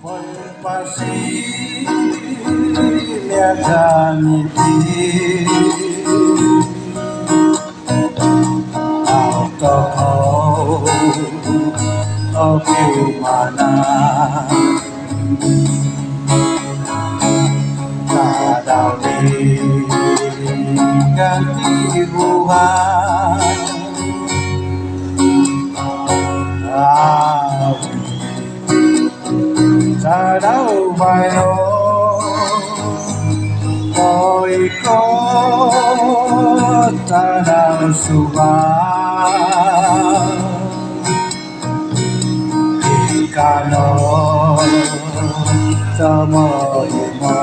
foi Brasília já me viu alcohol ouviu maná cada ganti buah ta đâu vai đó tôi có ta đang suba ikano sama mo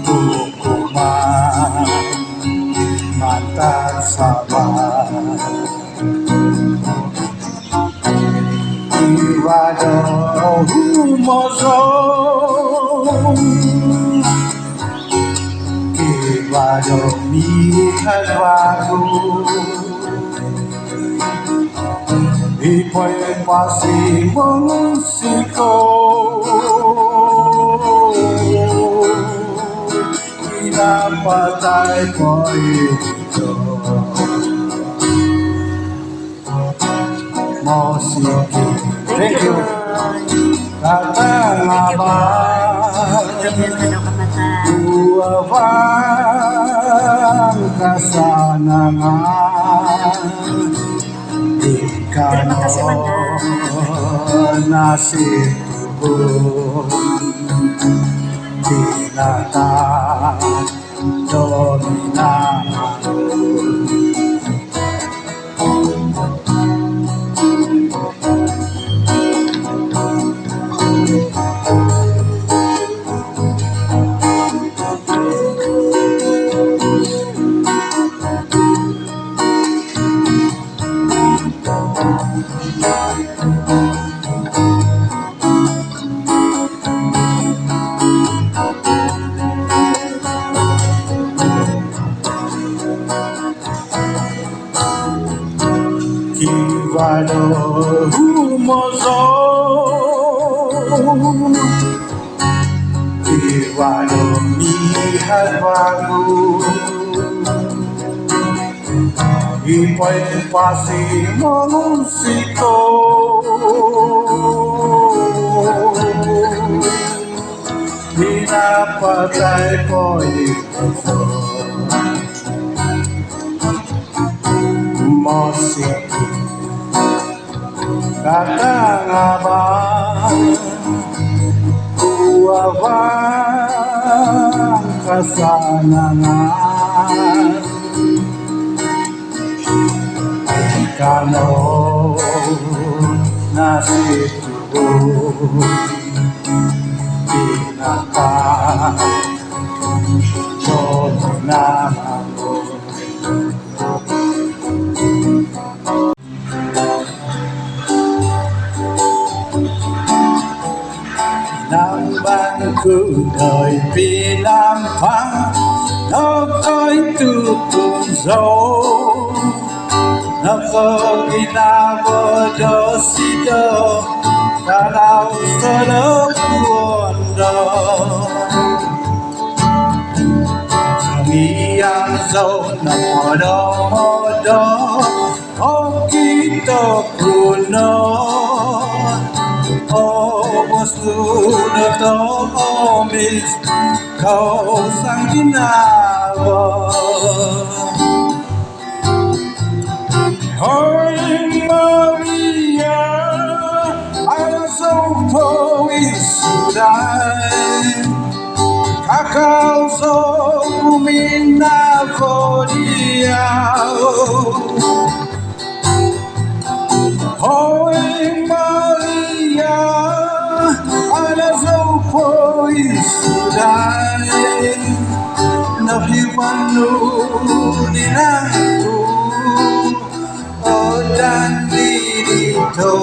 hukuma mata sabar Iwado humoso Iwado mihan wago Ipoy pasi musiko Inapatay ko ito Musiki. Thank you. Katangabang Uwawang kasanangan Ikano nasitubong Tinatang dominangan Iwado humoso Iwado mihan wago Ipoy pasi musiko Pinapatay ko ito Musiki Katangabang Uwawang kasanangan Ikano nasitubong Pinatang dominangan Ku đời vì làm phăng nó coi tu cùng dấu nó có khi nào vô đó xí đó ta nào sơ lớp buồn đó nghĩ ăn dấu nằm ở đó oh kita kuno oh bosuno tomis kau sang ginawa Hoy Maria ang sopo isuday kakao so kuminakodia Hoy Maria ang sopo isuday nahiwano din ako dan dito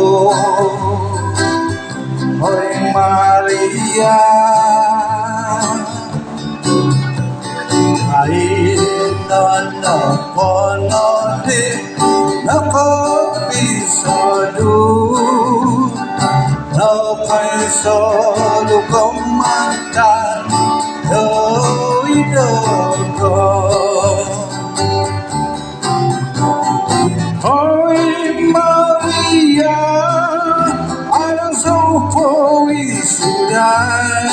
Hoy Maria ay nanaponotin ako episode phải solo comandar đôi đôi con ôi Maria alang sâu Israel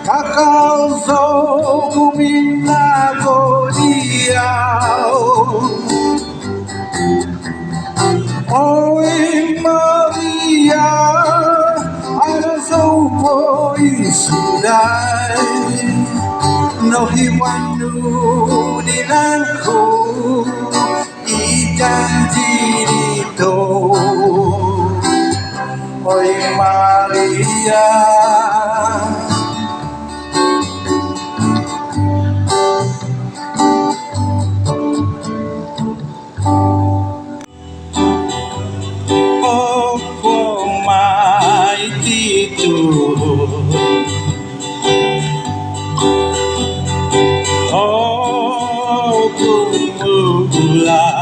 kakao dâu kumina godiao ôi Maria alang sâu Israel no hiwanu dilangku ikan dirito oi Maria oh mighty oh gula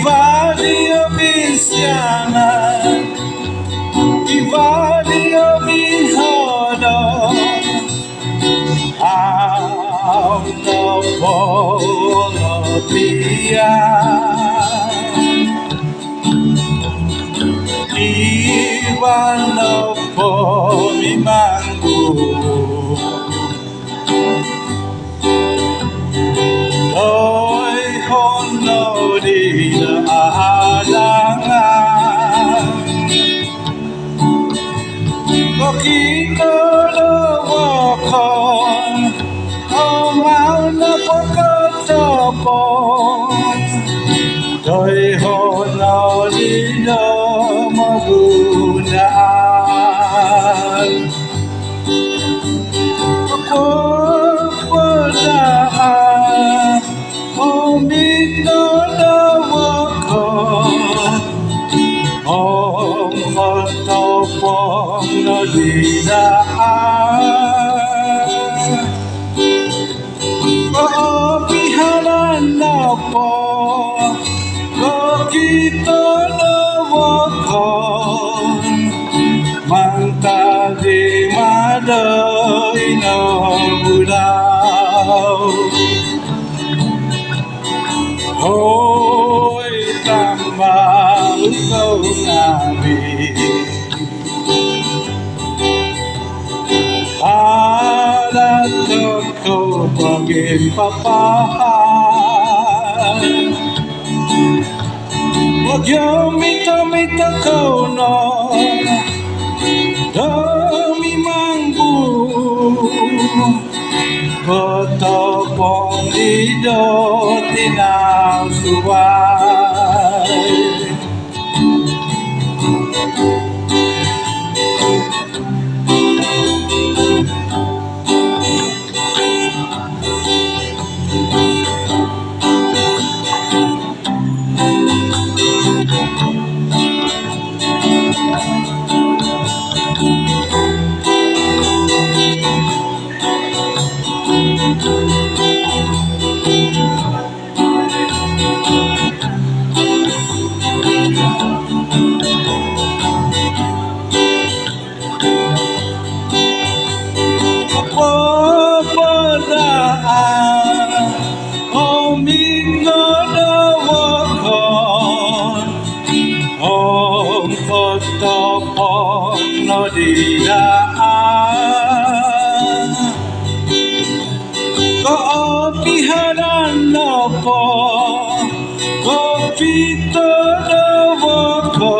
Divario Visiana, Divario Vihodo, out of Bolivia, Ivano Pomimangu. Ôi hôn nô đi là alangan có khi tơ lơ vô con ô máu nó có cơ cho con rồi hôn nô đi đâu mà buồn đàn Om Nino Nawako Om Hotopong Nodina Om Pihanan Napo Kokito Nawako Mantadi Madoy no Budao Ôi tam ba câu nabi Ada toko pagin papahan Wag yung mita kono Dami mangbu Potopong lido tinasuway Pihanan Napo Kopito Nawako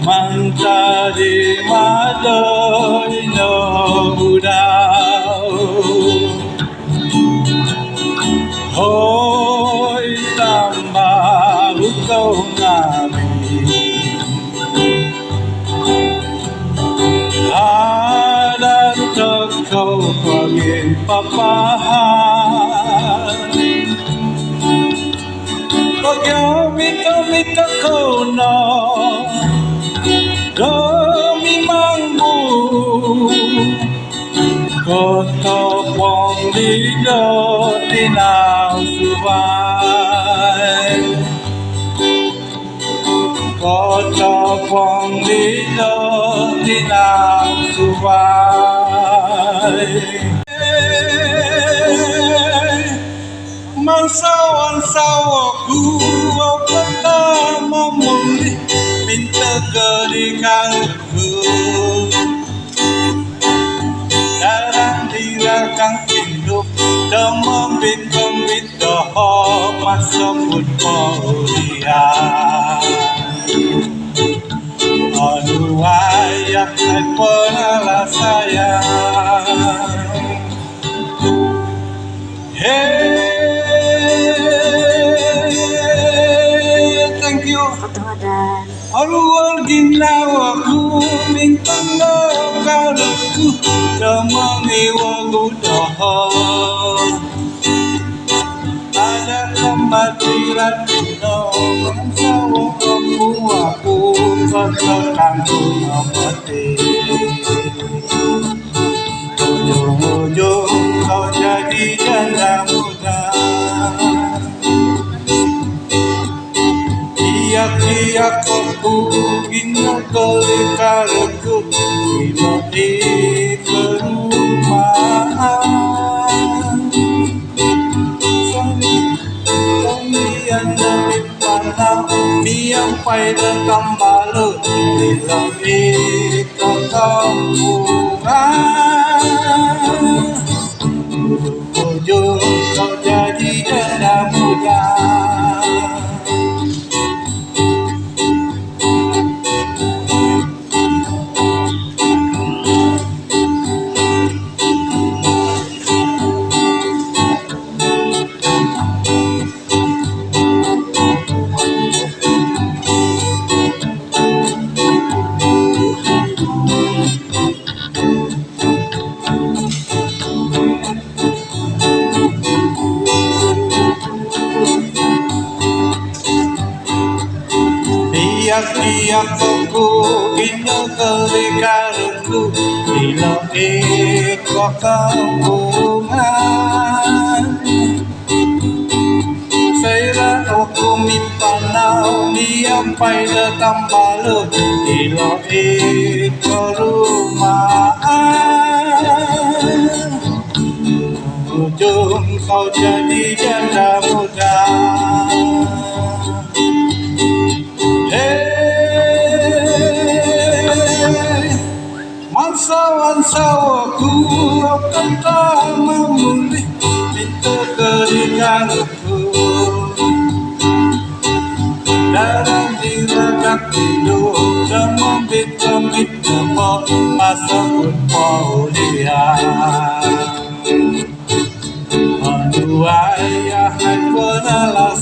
Mantadi Madoy no Budao Hoy tamba ukaw namin Toko pagin papahan Pag yung mita kono Dami mangbu Koto pong lido tinasuwa có cho phong lý đô đi làm su vai mang sao aku kata memulih minta kedikanku darang diragang hidup demam bit doh masuk mulia aduh ayah penalah sayang thank you. Aluan ginawa ko mintang nagkalaku damang gudaha ada kematiran no sawang aku katakan ku mati ujung-ujung kau jadi janda muda Iyak-iyak aku ginagalikarku Pinati perumahan Sandian demi panah Miyang payda kambalu Bilang ikaw kampungan Ujung kau jadi janda muda Iyak aku ginagalikarku Bila ikaw kampungan Saira aku mipanaw Niyang paydatang balot Bila ikaw rumaan Ujung kau jadi janda muda Mansawan-sawaku akan tak memulih minta keringanku Darang diragang hidup demam bit demam masuk mulia aduh ayah penalah